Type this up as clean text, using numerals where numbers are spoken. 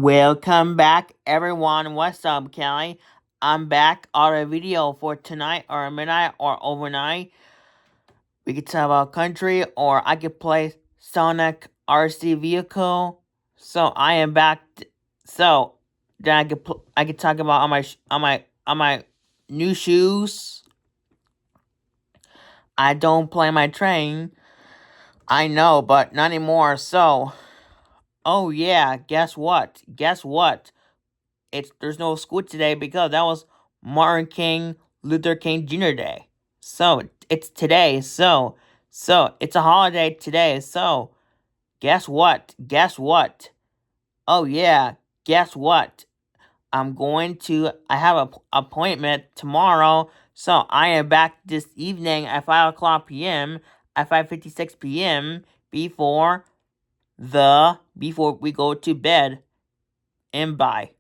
Welcome back, everyone. What's up, Kelly? I'm back on a video for tonight or midnight or overnight. We could talk about country, or I could play Sonic RC Vehicle. So I am back. So then I could talk about on my new shoes. I don't play my train. I know, but not anymore. So, oh yeah, guess what? Guess what? There's no school today because that was Martin Luther King Jr. Day. So it's today. So it's a holiday today. So guess what? Guess what? Oh yeah, guess what? I have an appointment tomorrow. So I am back this evening at 5 o'clock p.m. at 5:56 p.m. before we go to bed. And bye.